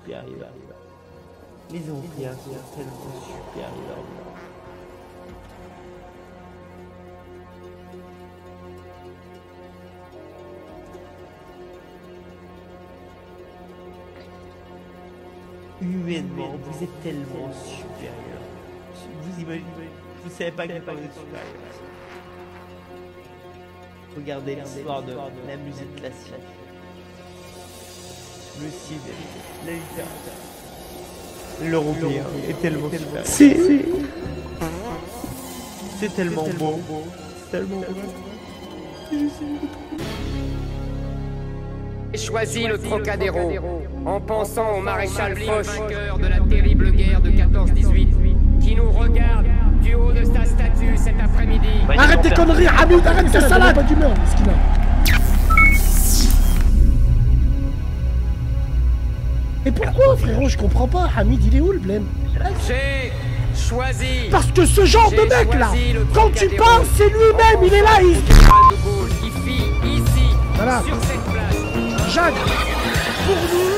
supérieurs. Les Amphiens sont tellement supérieurs. Humainement, vous êtes tellement supérieur. Vous imaginez, vous savez pas que vous êtes supérieur. Regardez l'histoire de la musique classique, le cinéma, la littérature. L'européen est tellement supérieur. C'est tellement beau. C'est tellement beau. Choisi le Trocadéro en pensant au maréchal Foch, vainqueur de la terrible guerre de 14-18, qui nous regarde du haut de sa statue cet après-midi. Arrête tes conneries, Hamid, arrête ta salade. Pas d'humeur, ce qu'il a. Et pourquoi, frérot, je comprends pas. Hamid, il est où le blême? J'ai choisi. Parce que ce genre de mec là, quand tu parles, c'est lui-même, il est là, il... De Gaulle qui fit ici, Voilà. sur cette place. Jacques, pour nous...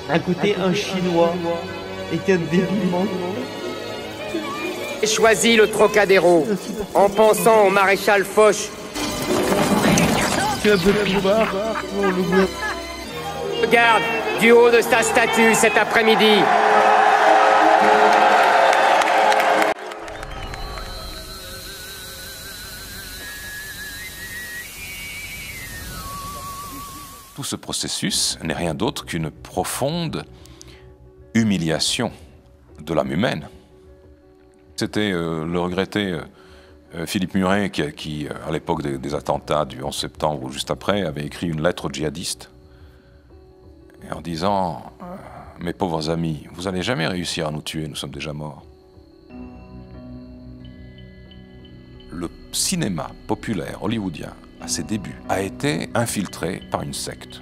À côté, un Chinois et qu'un débilement. J'ai choisi le Trocadéro en pensant au maréchal Foch. Tu as peu plus bas. Regarde du haut de sa statue cet après-midi. Tout ce processus n'est rien d'autre qu'une profonde humiliation de l'âme humaine. C'était le regretté Philippe Muret qui à l'époque des attentats du 11 septembre ou juste après, avait écrit une lettre aux djihadistes et en disant « Mes pauvres amis, vous n'allez jamais réussir à nous tuer, nous sommes déjà morts. » Le cinéma populaire hollywoodien, à ses débuts, a été infiltré par une secte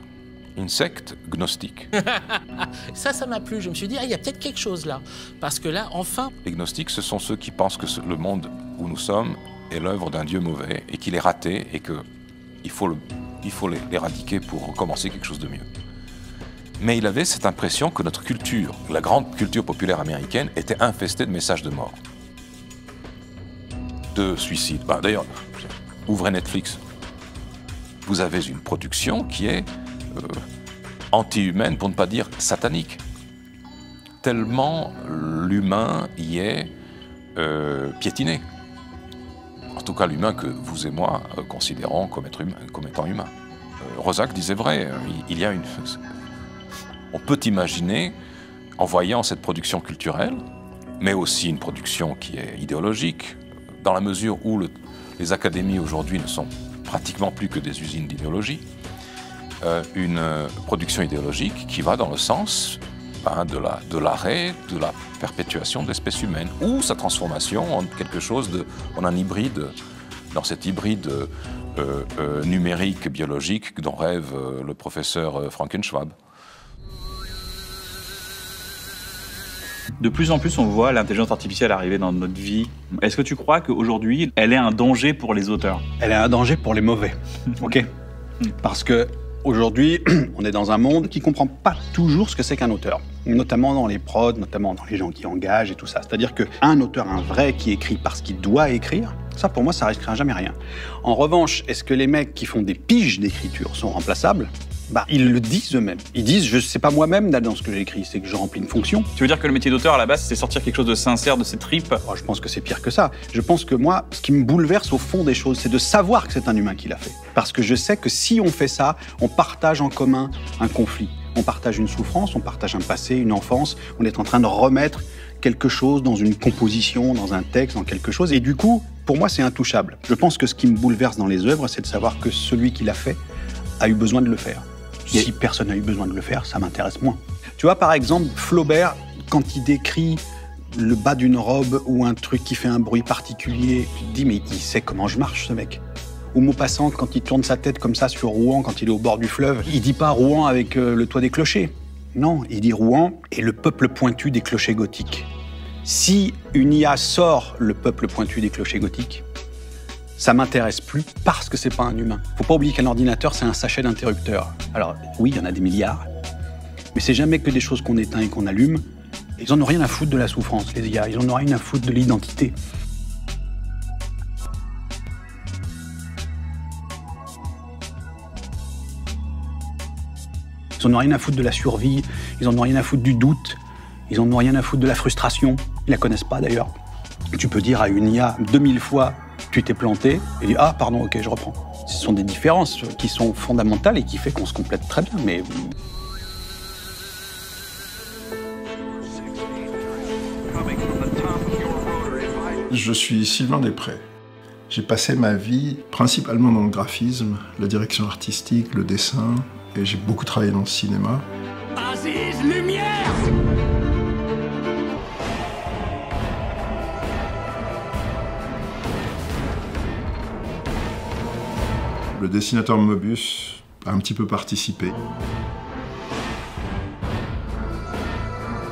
gnostique. Ça m'a plu. Je me suis dit, il y a peut-être quelque chose là. Parce que là, enfin... Les gnostiques, ce sont ceux qui pensent que le monde où nous sommes est l'œuvre d'un Dieu mauvais et qu'il est raté et qu'il faut l'éradiquer pour recommencer quelque chose de mieux. Mais il avait cette impression que notre culture, la grande culture populaire américaine, était infestée de messages de mort, de suicide. D'ailleurs, ouvrez Netflix. Vous avez une production qui est anti-humaine, pour ne pas dire satanique. Tellement l'humain y est piétiné. En tout cas, l'humain que vous et moi considérons comme étant humain. Rosac disait vrai, il y a une... On peut imaginer, en voyant cette production culturelle, mais aussi une production qui est idéologique, dans la mesure où les académies aujourd'hui ne sont pratiquement plus que des usines d'idéologie, une production idéologique qui va dans le sens de l'arrêt, de la perpétuation de l'espèce humaine, ou sa transformation en quelque chose en un hybride, dans cet hybride numérique, biologique dont rêve le professeur Frankenschwab. De plus en plus, on voit l'intelligence artificielle arriver dans notre vie. Est-ce que tu crois qu'aujourd'hui, elle est un danger pour les auteurs? Elle est un danger pour les mauvais, ok? Parce que aujourd'hui, on est dans un monde qui ne comprend pas toujours ce que c'est qu'un auteur. Notamment dans les prods, notamment dans les gens qui engagent et tout ça. C'est-à-dire qu'un auteur, un vrai qui écrit parce qu'il doit écrire, ça pour moi, ça risquera jamais rien. En revanche, est-ce que les mecs qui font des piges d'écriture sont remplaçables? Ils le disent eux-mêmes. Ils disent, je sais pas moi-même dans ce que j'écris, c'est que je remplis une fonction. Tu veux dire que le métier d'auteur, à la base, c'est sortir quelque chose de sincère de ses tripes? Oh, je pense que c'est pire que ça. Je pense que moi, ce qui me bouleverse au fond des choses, c'est de savoir que c'est un humain qui l'a fait. Parce que je sais que si on fait ça, on partage en commun un conflit. On partage une souffrance, on partage un passé, une enfance. On est en train de remettre quelque chose dans une composition, dans un texte, dans quelque chose. Et du coup, pour moi, c'est intouchable. Je pense que ce qui me bouleverse dans les œuvres, c'est de savoir que celui qui l'a fait a eu besoin de le faire. Si personne n'a eu besoin de le faire, ça m'intéresse moins. Tu vois, par exemple, Flaubert, quand il décrit le bas d'une robe ou un truc qui fait un bruit particulier, tu te dis, mais il sait comment je marche, ce mec. Ou Maupassant, quand il tourne sa tête comme ça sur Rouen, quand il est au bord du fleuve, il dit pas Rouen avec le toit des clochers. Non, il dit Rouen et le peuple pointu des clochers gothiques. Si une IA sort le peuple pointu des clochers gothiques, Ça m'intéresse plus parce que c'est pas un humain. Faut pas oublier qu'un ordinateur, c'est un sachet d'interrupteurs. Alors, oui, il y en a des milliards, mais c'est jamais que des choses qu'on éteint et qu'on allume. Ils en ont rien à foutre de la souffrance, les IA. Ils en ont rien à foutre de l'identité. Ils en ont rien à foutre de la survie. Ils en ont rien à foutre du doute. Ils en ont rien à foutre de la frustration. Ils la connaissent pas, d'ailleurs. Tu peux dire à une IA 2000 fois « tu t'es planté » et dire « ah, pardon, ok, je reprends ». Ce sont des différences qui sont fondamentales et qui fait qu'on se complète très bien, mais... Je suis Sylvain Després. J'ai passé ma vie principalement dans le graphisme, la direction artistique, le dessin, et j'ai beaucoup travaillé dans le cinéma. Aziz, lumière! Le dessinateur Moebius a un petit peu participé.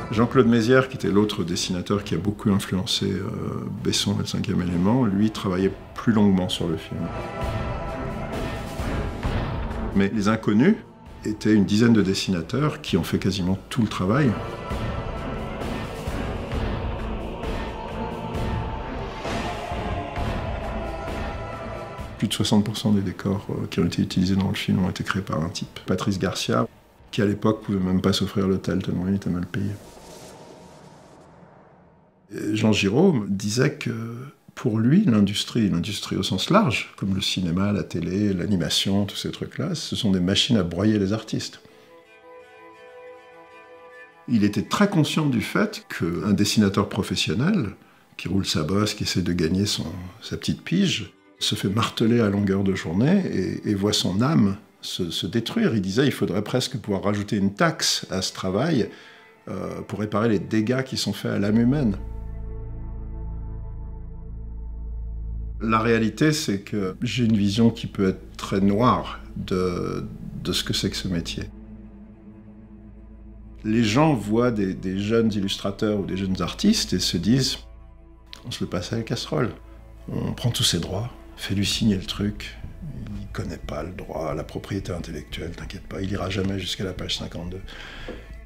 Jean-Claude Mézières, qui était l'autre dessinateur qui a beaucoup influencé Besson et le 5e élément, lui travaillait plus longuement sur le film. Mais les inconnus étaient une dizaine de dessinateurs qui ont fait quasiment tout le travail. Plus de 60% des décors qui ont été utilisés dans le film ont été créés par un type, Patrice Garcia, qui à l'époque pouvait même pas s'offrir l'hôtel tellement il était mal payé. Et Jean Giraud disait que pour lui, l'industrie au sens large, comme le cinéma, la télé, l'animation, tous ces trucs-là, ce sont des machines à broyer les artistes. Il était très conscient du fait qu'un dessinateur professionnel, qui roule sa bosse, qui essaie de gagner sa petite pige, se fait marteler à longueur de journée et voit son âme se détruire. Il disait qu'il faudrait presque pouvoir rajouter une taxe à ce travail pour réparer les dégâts qui sont faits à l'âme humaine. La réalité, c'est que j'ai une vision qui peut être très noire de ce que c'est que ce métier. Les gens voient des jeunes illustrateurs ou des jeunes artistes et se disent « on se le passe à la casserole, on prend tous ses droits, fais-lui signer le truc, il connaît pas le droit, la propriété intellectuelle, t'inquiète pas, il ira jamais jusqu'à la page 52. »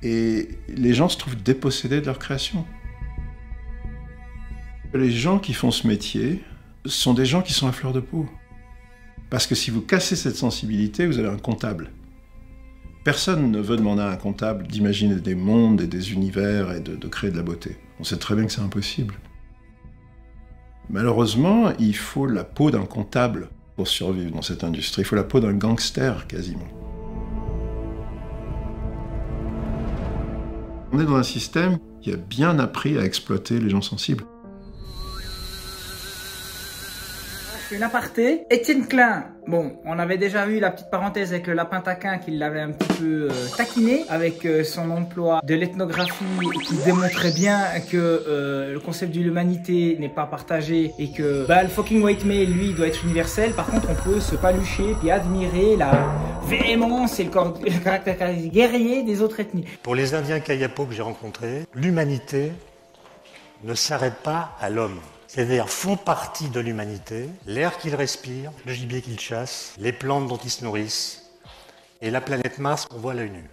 Et les gens se trouvent dépossédés de leur création. Les gens qui font ce métier sont des gens qui sont à fleur de peau. Parce que si vous cassez cette sensibilité, vous avez un comptable. Personne ne veut demander à un comptable d'imaginer des mondes et des univers et de créer de la beauté. On sait très bien que c'est impossible. Malheureusement, il faut la peau d'un comptable pour survivre dans cette industrie. Il faut la peau d'un gangster, quasiment. On est dans un système qui a bien appris à exploiter les gens sensibles. Je fais une aparté. Étienne Klein, bon, on avait déjà vu la petite parenthèse avec le lapin taquin qui l'avait un petit peu taquiné avec son emploi de l'ethnographie qui démontrait bien que le concept de l'humanité n'est pas partagé et que le fucking white male, lui, doit être universel. Par contre, on peut se palucher puis admirer la véhémence et le caractère guerrier des autres ethnies. Pour les Indiens Kayapo que j'ai rencontrés, l'humanité ne s'arrête pas à l'homme. C'est-à-dire font partie de l'humanité, l'air qu'ils respirent, le gibier qu'ils chassent, les plantes dont ils se nourrissent, et la planète Mars qu'on voit à l'œil nu.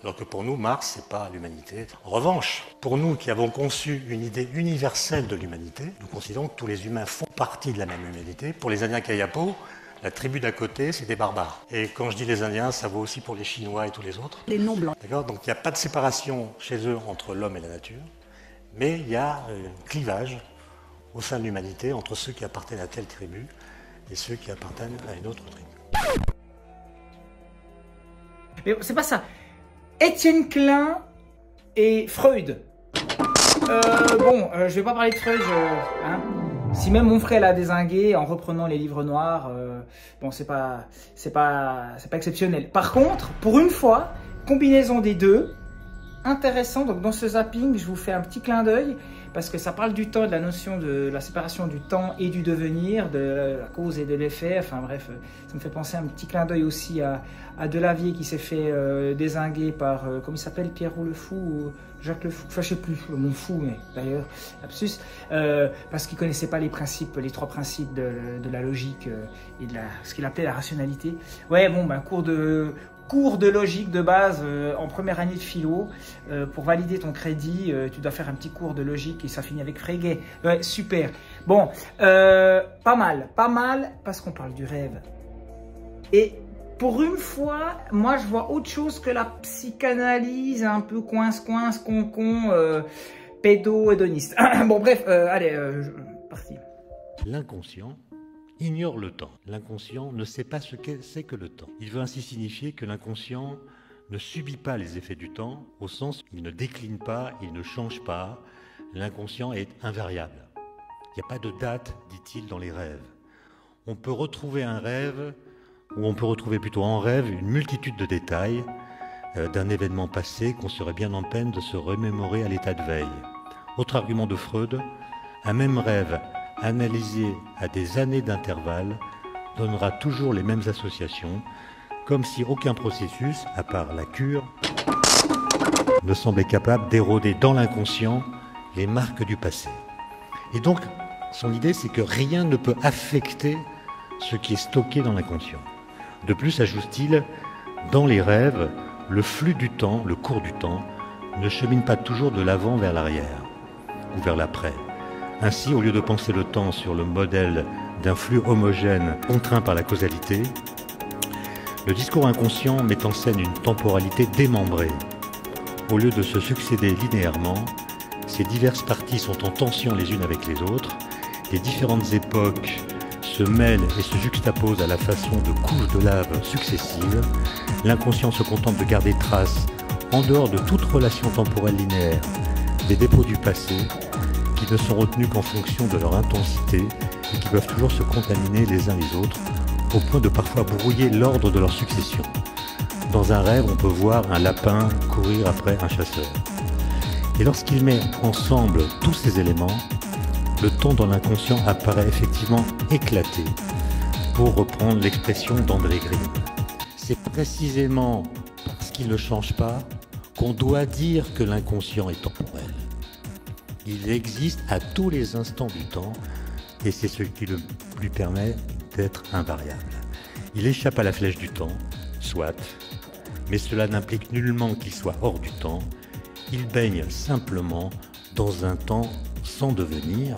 Alors que pour nous, Mars, c'est pas l'humanité. En revanche, pour nous qui avons conçu une idée universelle de l'humanité, nous considérons que tous les humains font partie de la même humanité. Pour les Indiens Kayapo, la tribu d'à côté, c'est des barbares. Et quand je dis les Indiens, ça vaut aussi pour les Chinois et tous les autres. Les non-blancs. D'accord ? Donc il n'y a pas de séparation chez eux entre l'homme et la nature, mais il y a un clivage au sein de l'humanité entre ceux qui appartiennent à telle tribu et ceux qui appartiennent à une autre tribu. Mais c'est pas ça. Étienne Klein et Freud. Je vais pas parler de Freud. Si même mon frère l'a dézingué en reprenant les livres noirs, c'est pas exceptionnel. Par contre, pour une fois, combinaison des deux, intéressant. Donc dans ce zapping, je vous fais un petit clin d'œil parce que ça parle du temps, de la notion de la séparation du temps et du devenir, de la cause et de l'effet. Enfin bref, ça me fait penser un petit clin d'œil aussi à Delavier qui s'est fait dézinguer par, comment il s'appelle, Pierrot le Fou ou Jacques le Fou, enfin je sais plus, mon fou, mais d'ailleurs, lapsus, parce qu'il connaissait pas les principes, les 3 principes de la logique et de ce qu'il appelait la rationalité. Ouais, bon, ben cours de logique de base en première année de philo. Pour valider ton crédit, tu dois faire un petit cours de logique et ça finit avec Frege. Ouais, super. Bon, pas mal, parce qu'on parle du rêve. Et pour une fois, moi je vois autre chose que la psychanalyse un peu coince, con, pédo-hédoniste. Bon bref, allez, parti. L'inconscient ignore le temps. L'inconscient ne sait pas ce que c'est que le temps. Il veut ainsi signifier que l'inconscient ne subit pas les effets du temps, au sens où il ne décline pas, il ne change pas. L'inconscient est invariable. Il n'y a pas de date, dit-il, dans les rêves. On peut retrouver un rêve, ou on peut retrouver plutôt en rêve une multitude de détails d'un événement passé qu'on serait bien en peine de se remémorer à l'état de veille. Autre argument de Freud, un même rêve analysé à des années d'intervalle donnera toujours les mêmes associations, comme si aucun processus, à part la cure, ne semblait capable d'éroder dans l'inconscient les marques du passé. Et donc, son idée, c'est que rien ne peut affecter ce qui est stocké dans l'inconscient. De plus, ajoute-t-il, dans les rêves, le flux du temps, le cours du temps, ne chemine pas toujours de l'avant vers l'arrière ou vers l'après. Ainsi, au lieu de penser le temps sur le modèle d'un flux homogène contraint par la causalité, le discours inconscient met en scène une temporalité démembrée. Au lieu de se succéder linéairement, ces diverses parties sont en tension les unes avec les autres, les différentes époques se mêlent et se juxtaposent à la façon de couches de lave successives. L'inconscient se contente de garder trace, en dehors de toute relation temporelle linéaire, des dépôts du passé qui ne sont retenus qu'en fonction de leur intensité et qui peuvent toujours se contaminer les uns les autres, au point de parfois brouiller l'ordre de leur succession. Dans un rêve, on peut voir un lapin courir après un chasseur. Et lorsqu'il met ensemble tous ces éléments, le temps dans l'inconscient apparaît effectivement éclaté, pour reprendre l'expression d'André Green. C'est précisément parce qu'il ne change pas qu'on doit dire que l'inconscient est temporel. Il existe à tous les instants du temps, et c'est ce qui lui permet d'être invariable. Il échappe à la flèche du temps, soit, mais cela n'implique nullement qu'il soit hors du temps. Il baigne simplement dans un temps sans devenir,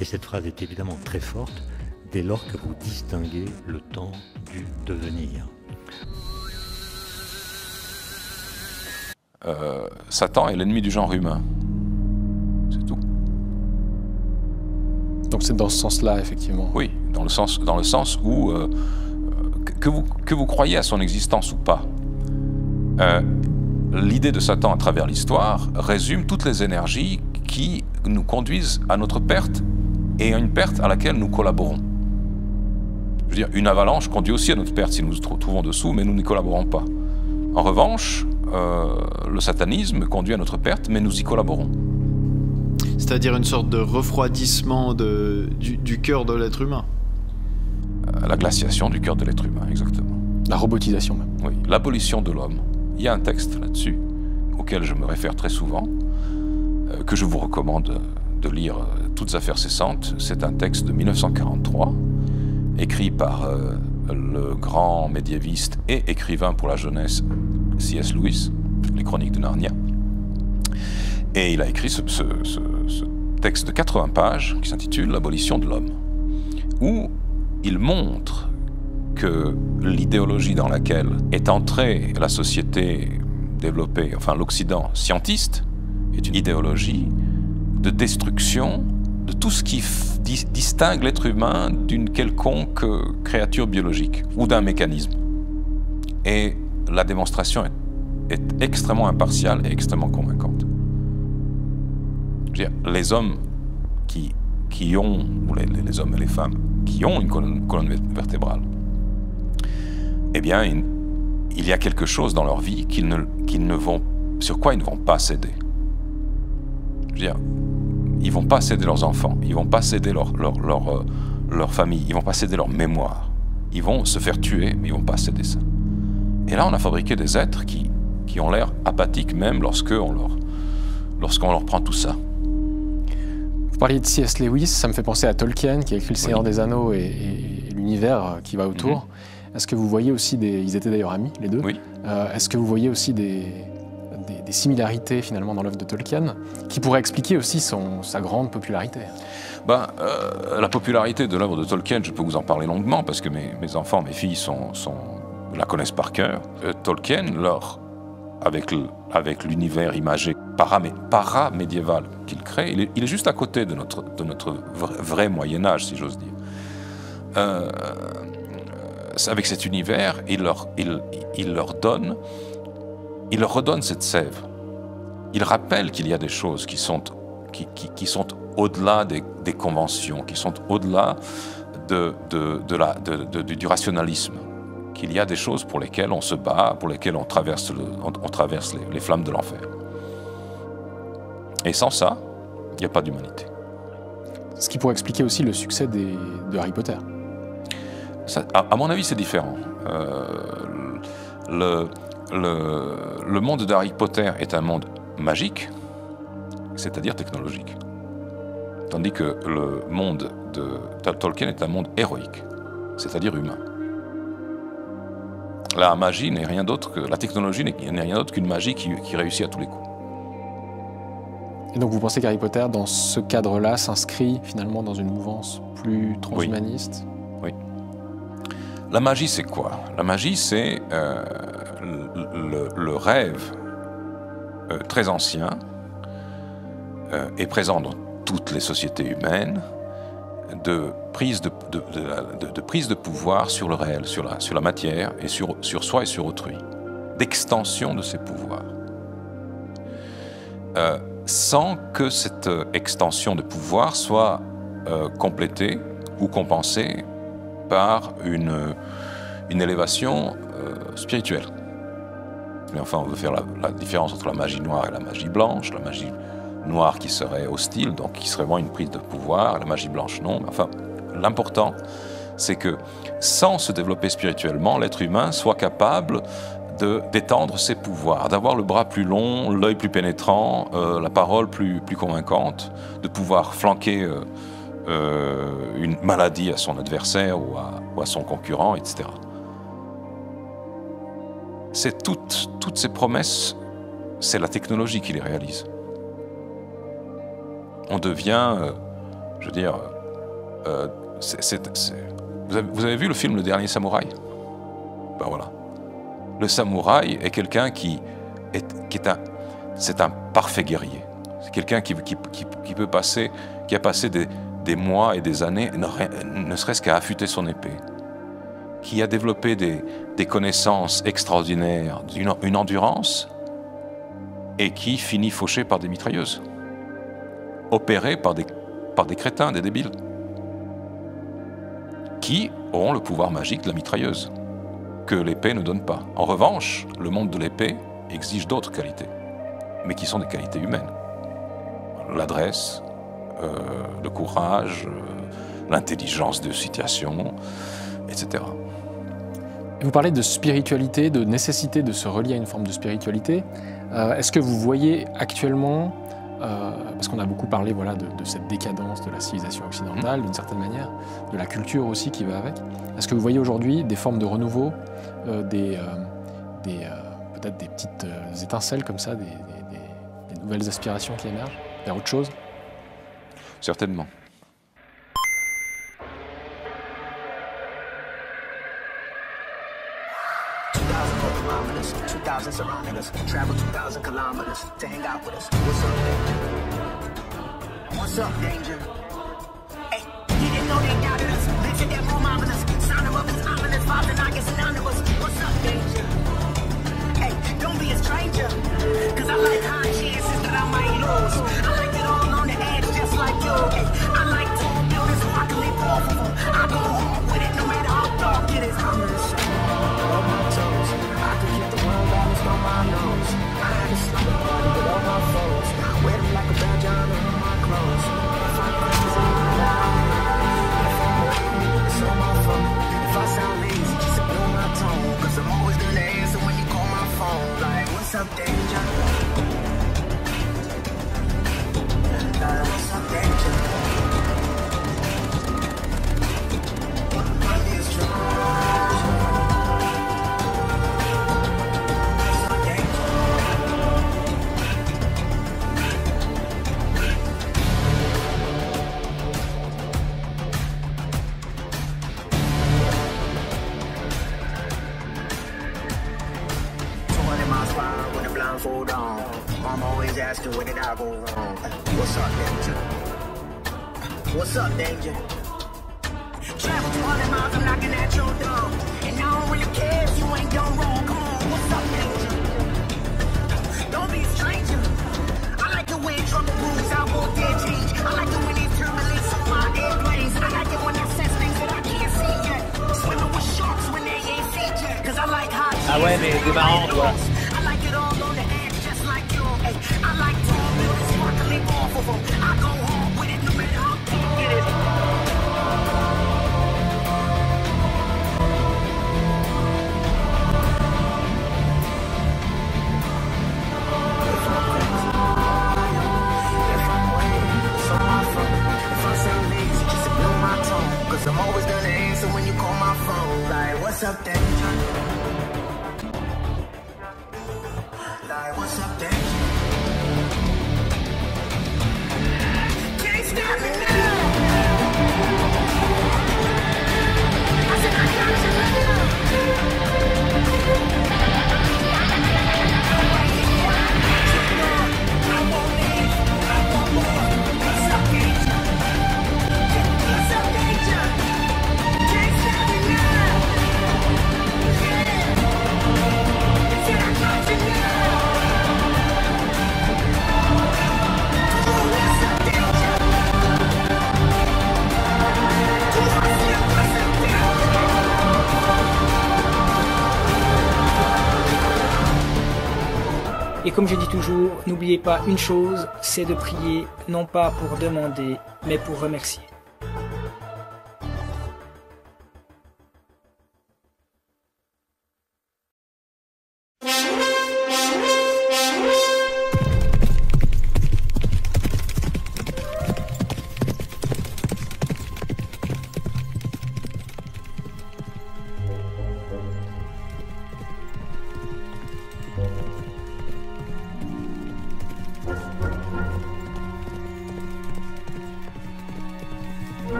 et cette phrase est évidemment très forte dès lors que vous distinguez le temps du devenir. Satan est l'ennemi du genre humain. C'est tout. Donc c'est dans ce sens-là, effectivement. Oui, dans le sens où, que vous croyez à son existence ou pas, l'idée de Satan à travers l'histoire résume toutes les énergies qui nous conduisent à notre perte et à une perte à laquelle nous collaborons. Je veux dire, une avalanche conduit aussi à notre perte si nous nous trouvons dessous, mais nous n'y collaborons pas. En revanche, le satanisme conduit à notre perte, mais nous y collaborons. C'est-à-dire une sorte de refroidissement du cœur de l'être humain. La glaciation du cœur de l'être humain, exactement. La robotisation même. Oui, l'abolition de l'homme. Il y a un texte là-dessus, auquel je me réfère très souvent, que je vous recommande de lire, Toutes affaires cessantes. C'est un texte de 1943, écrit par le grand médiéviste et écrivain pour la jeunesse C.S. Lewis, les Chroniques de Narnia. Et il a écrit ce texte de 80 pages qui s'intitule L'abolition de l'homme, où il montre que l'idéologie dans laquelle est entrée la société développée, enfin l'Occident scientiste, est une idéologie de destruction de tout ce qui distingue l'être humain d'une quelconque créature biologique ou d'un mécanisme. Et la démonstration est extrêmement impartiale et extrêmement convaincante. Je veux dire, les hommes qui ont, ou les hommes et les femmes, qui ont une colonne vertébrale, eh bien, il y a quelque chose dans leur vie sur quoi ils ne vont pas céder. Je veux dire, ils vont pas céder leurs enfants, ils vont pas céder leur famille, ils vont pas céder leur mémoire. Ils vont se faire tuer, mais ils vont pas céder ça. Et là, on a fabriqué des êtres qui ont l'air apathiques même lorsqu'on leur prend tout ça. Vous parliez de C.S. Lewis, ça me fait penser à Tolkien qui a écrit Le Seigneur des Anneaux et l'univers qui va autour. Est-ce que vous voyez aussi ils étaient d'ailleurs amis, les deux. Oui. Est-ce que vous voyez aussi des similarités finalement dans l'œuvre de Tolkien qui pourraient expliquer aussi sa grande popularité? La popularité de l'œuvre de Tolkien, je peux vous en parler longuement parce que mes enfants, mes filles la connaissent par cœur. Tolkien, avec l'univers imagé paramédiéval qu'il crée, il est juste à côté de notre vrai Moyen-Âge, si j'ose dire. Avec cet univers, il leur redonne cette sève. Il rappelle qu'il y a des choses qui sont au-delà des conventions, qui sont au-delà du rationalisme. Qu'il y a des choses pour lesquelles on se bat, pour lesquelles on traverse les flammes de l'enfer. Et sans ça, il n'y a pas d'humanité. Ce qui pourrait expliquer aussi le succès de Harry Potter. Ça, à mon avis, c'est différent. Le monde d'Harry Potter est un monde magique, c'est-à-dire technologique. Tandis que le monde de Tolkien est un monde héroïque, c'est-à-dire humain. La magie n'est rien d'autre que... La technologie n'est rien d'autre qu'une magie qui réussit à tous les coups. Et donc vous pensez qu'Harry Potter, dans ce cadre-là, s'inscrit finalement dans une mouvance plus transhumaniste? Oui. La magie, c'est quoi? La magie, c'est le rêve très ancien et présent dans toutes les sociétés humaines de prise de pouvoir sur le réel, sur la matière et sur soi et sur autrui, d'extension de ces pouvoirs. Sans que cette extension de pouvoir soit complétée ou compensée par une élévation spirituelle. Mais enfin, on veut faire la différence entre la magie noire et la magie blanche. La magie noire qui serait hostile, donc qui serait vraiment une prise de pouvoir, la magie blanche non. Enfin, l'important, c'est que sans se développer spirituellement, l'être humain soit capable d'étendre ses pouvoirs, d'avoir le bras plus long, l'œil plus pénétrant, la parole plus convaincante, de pouvoir flanquer une maladie à son adversaire ou à son concurrent, etc. C'est toutes ces promesses, c'est la technologie qui les réalise. On devient, je veux dire, vous avez vu le film Le Dernier Samouraï? Ben voilà. Le samouraï est quelqu'un c'est un parfait guerrier. C'est quelqu'un qui a passé des mois et des années, ne serait-ce qu'à affûter son épée, qui a développé des connaissances extraordinaires, une endurance, et qui finit fauché par des mitrailleuses, opéré par des crétins, des débiles, qui auront le pouvoir magique de la mitrailleuse, que l'épée ne donne pas. En revanche, le monde de l'épée exige d'autres qualités, mais qui sont des qualités humaines. L'adresse, le courage, l'intelligence de situation, etc. Vous parlez de spiritualité, de nécessité de se relier à une forme de spiritualité. Est-ce que vous voyez actuellement, parce qu'on a beaucoup parlé de cette décadence de la civilisation occidentale, d'une certaine manière, de la culture aussi qui va avec, est-ce que vous voyez aujourd'hui des formes de renouveau, peut-être des petites étincelles comme ça, des nouvelles aspirations qui émergent vers autre chose? Certainement. Surrounding us, travel 2,000 kilometers to hang out with us. What's up, danger? Hey, you didn't know they doubted us. Picture that more marvelous. Sound of us ominous. Vibes and I get synonymous. What's up, danger? Hey, don't be a stranger. Cause I like high chances that I might lose. I like it all on the edge, just like you. Hey, I like tall buildings so I can leap off of them. I go hard with it no matter how dark it is. I'm gonna show on my toes. I could keep the world balanced on my nose. I had to slap the party with all my foes. Wear them like a badge on my clothes. blindfold on. I'm always asking where did I go wrong. What's up, danger? What's up, danger? Travel 200 miles, I'm knocking at your door. And I don't really care if you ain't done wrong. Come on, what's up, danger? Don't be a stranger. I like to win trouble moves, I won't dare change. I like to win these turbulence on my airplanes. I like it when I sense things that I can't see yet. Swimming with sharks when they ain't feet yet. Cause I like hot. Ah ouais, mais c'est marrant, quoi. I like it all on the edge, just like you. Hey, I like tall buildings sparkling off of them. I go hard with it, no matter how big it is. Cause I'm always gonna answer when you call my phone. Like, what's up, danger? Like, what's up, danger? Can't stop me now! I said I got you now! I won't leave, I want more. What's up, danger? What's up, danger? Can't stop me now! Yeah! I said I got you now! What's up, danger? What's up, danger? Et comme je dis toujours, n'oubliez pas une chose, c'est de prier, non pas pour demander, mais pour remercier.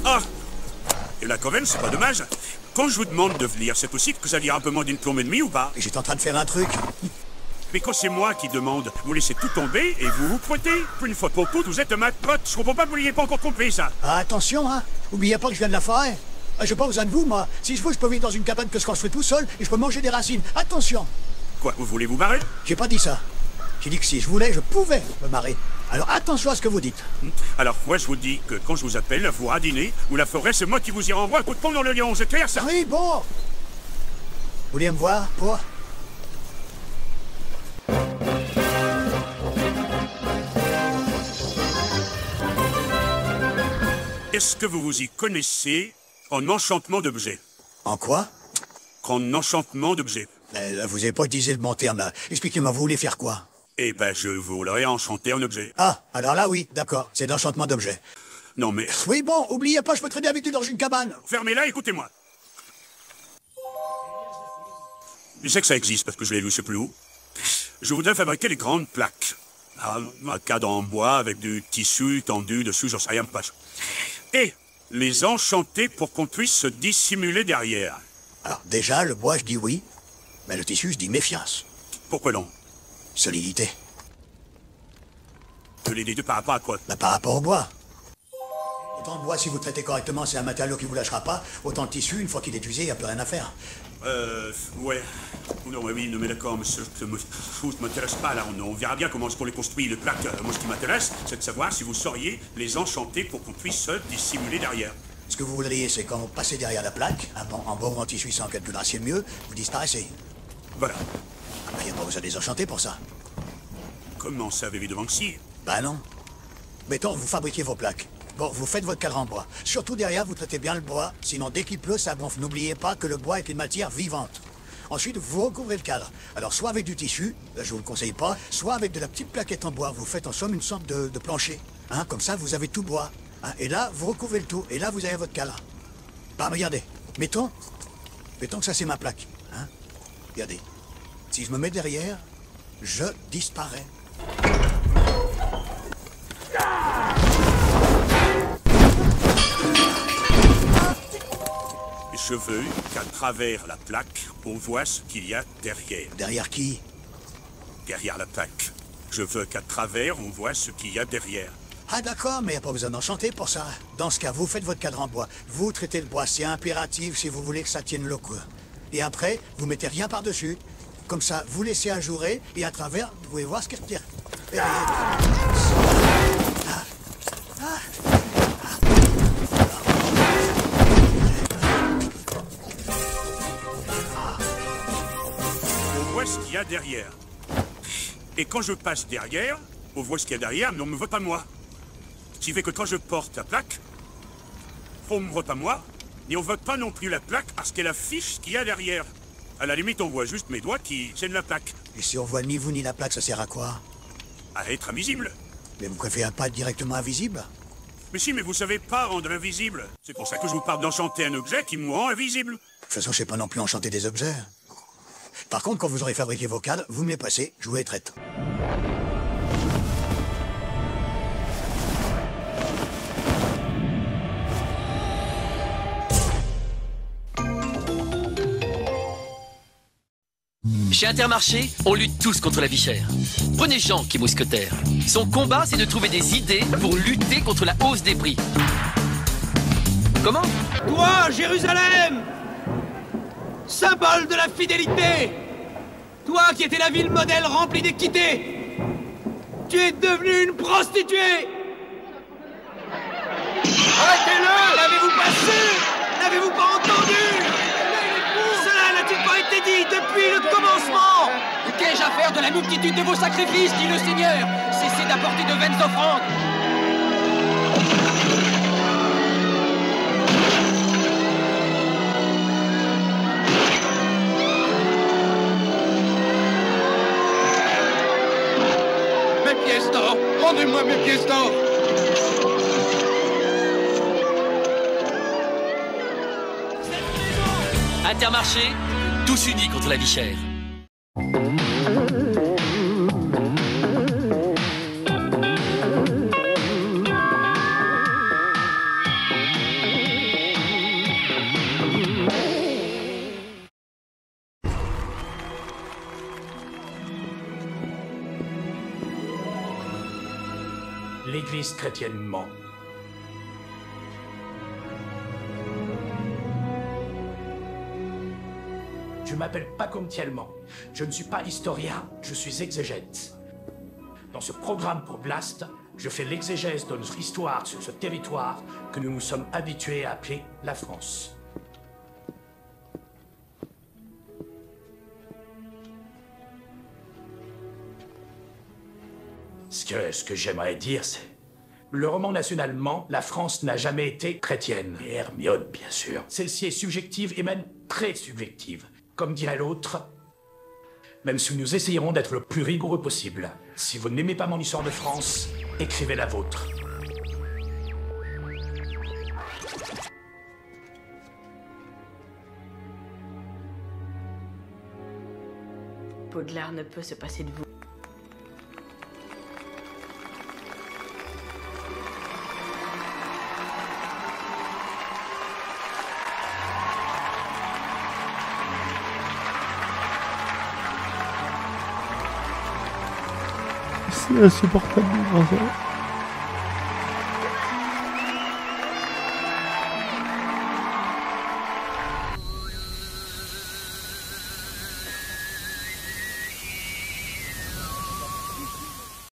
Ah! Et la Coven, c'est pas dommage. Quand je vous demande de venir, c'est possible que ça dure un peu moins d'une plombe et demie ou pas? J'étais en train de faire un truc. Mais quand c'est moi qui demande, vous laissez tout tomber et vous vous pointez. Une fois pour toutes, vous êtes ma pote. Je comprends pas que vous l'ayez pas encore compris, ça. Ah, attention, hein. Oubliez pas que je viens de la forêt. Ah, j'ai pas besoin de vous, moi. Si je veux, je peux vivre dans une cabane que je construis tout seul et je peux manger des racines. Attention. Quoi, vous voulez vous barrer? J'ai pas dit ça. J'ai dit que si je voulais, je pouvais me marrer. Alors attention à ce que vous dites. Alors, moi, je vous dis que quand je vous appelle, vous radiner, ou la forêt, c'est moi qui vous y renvoie un coup de poing dans le lion. C'est clair, ça? Oui, bon. Vous voulez me voir, pour? Est-ce que vous vous y connaissez en enchantement d'objets? En quoi? En enchantement d'objets. Vous avez pas utilisé le bon terme, là. Expliquez-moi, vous voulez faire quoi? Eh ben, je voudrais enchanter un objet. Ah, alors là, oui, d'accord. C'est d'enchantement d'objets. Non, mais... Oui, bon, oubliez pas, je peux traîner avec lui dans une cabane. Fermez-la, écoutez-moi. Je sais que ça existe, parce que je l'ai lu, je sais plus où. Je voudrais fabriquer des grandes plaques. Un cadre en bois avec du tissu tendu dessus, j'en sais rien, pas. Et les enchanter pour qu'on puisse se dissimuler derrière. Alors, déjà, le bois, je dis oui. Mais le tissu, je dis méfiance. Pourquoi non? Solidité. Solidité par rapport à quoi? Par rapport au bois. Autant le bois, si vous le traitez correctement, c'est un matériau qui vous lâchera pas. Autant le tissu, une fois qu'il est usé, il n'y a plus rien à faire. Ouais. Non, oui, non, mais d'accord, mais ça m'intéresse pas, là. On verra bien comment est-ce qu'on les construit, les plaques. Moi, ce qui m'intéresse, c'est de savoir si vous sauriez les enchanter pour qu'on puisse se dissimuler derrière. Ce que vous voudriez, c'est quand vous passez derrière la plaque, en bon tissu sans calcul le mieux, vous disparaissez. Voilà. Il n'y a pas besoin de les enchanter pour ça. Comment savez-vous devant que si? Bah non. Mettons, vous fabriquez vos plaques. Bon, vous faites votre cadre en bois. Surtout derrière, vous traitez bien le bois. Sinon, dès qu'il pleut, ça gonfle. N'oubliez pas que le bois est une matière vivante. Ensuite, vous recouvrez le cadre. Alors, soit avec du tissu, là, je vous le conseille pas, soit avec de la petite plaquette en bois. Vous faites en somme une sorte de plancher. Hein, comme ça, vous avez tout bois. Hein, et là, vous recouvrez le tout. Et là, vous avez votre cadre. Bah, regardez. Mettons que ça, c'est ma plaque. Hein. Regardez. Si je me mets derrière, je disparais. Je veux qu'à travers la plaque, on voit ce qu'il y a derrière. Derrière qui? Derrière la plaque. Je veux qu'à travers, on voit ce qu'il y a derrière. Ah d'accord, mais il n'y a pas besoin d'enchanter pour ça. Dans ce cas, vous faites votre cadre en bois. Vous traitez le bois, c'est impératif si vous voulez que ça tienne le coup. Et après, vous mettez rien par-dessus. Comme ça, vous laissez ajourer, et à travers, vous pouvez voir ce qu'il y a. On voit ce qu'il y a derrière. Et quand je passe derrière, on voit ce qu'il y a derrière, mais on ne me voit pas moi. Ce qui fait que quand je porte la plaque, on ne me voit pas moi, et on ne voit pas non plus la plaque parce qu'elle affiche ce qu'il y a derrière. À la limite, on voit juste mes doigts qui tiennent la plaque. Et si on voit ni vous ni la plaque, ça sert à quoi? À être invisible. Mais vous préférez pas être directement invisible? Mais si, mais vous savez pas rendre invisible. C'est pour ça que je vous parle d'enchanter un objet qui me rend invisible. De toute façon, je sais pas non plus enchanter des objets. Par contre, quand vous aurez fabriqué vos cadres, vous me les passez, je vous les traite. Chez Intermarché, on lutte tous contre la vie chère. Prenez Jean qui est mousquetaire. Son combat, c'est de trouver des idées pour lutter contre la hausse des prix. Comment? Toi, Jérusalem, symbole de la fidélité, toi qui étais la ville modèle remplie d'équité, tu es devenue une prostituée. Arrêtez-le! N'avez-vous pas su? N'avez-vous pas entendu? Cela n'a-t-il pas été dit depuis le commencement? Qu'ai-je à faire de la multitude de vos sacrifices, dit le Seigneur? Cessez d'apporter de vaines offrandes. Mes pièces d'or! Rendez-moi mes pièces d'or! Intermarché, tous unis contre la vie chère. L'Église chrétienne ment. Je m'appelle Paco Mtielman. Je ne suis pas historien, je suis exégète. Dans ce programme pour Blast, je fais l'exégèse de notre histoire sur ce territoire que nous nous sommes habitués à appeler la France. Ce que j'aimerais dire, c'est... Le roman national ment, la France n'a jamais été chrétienne. Et Hermione, bien sûr. Celle-ci est subjective et même très subjective. Comme dirait l'autre, même si nous essayerons d'être le plus rigoureux possible. Si vous n'aimez pas mon histoire de France, écrivez la vôtre. Poudlard ne peut se passer de vous. C'est insupportable,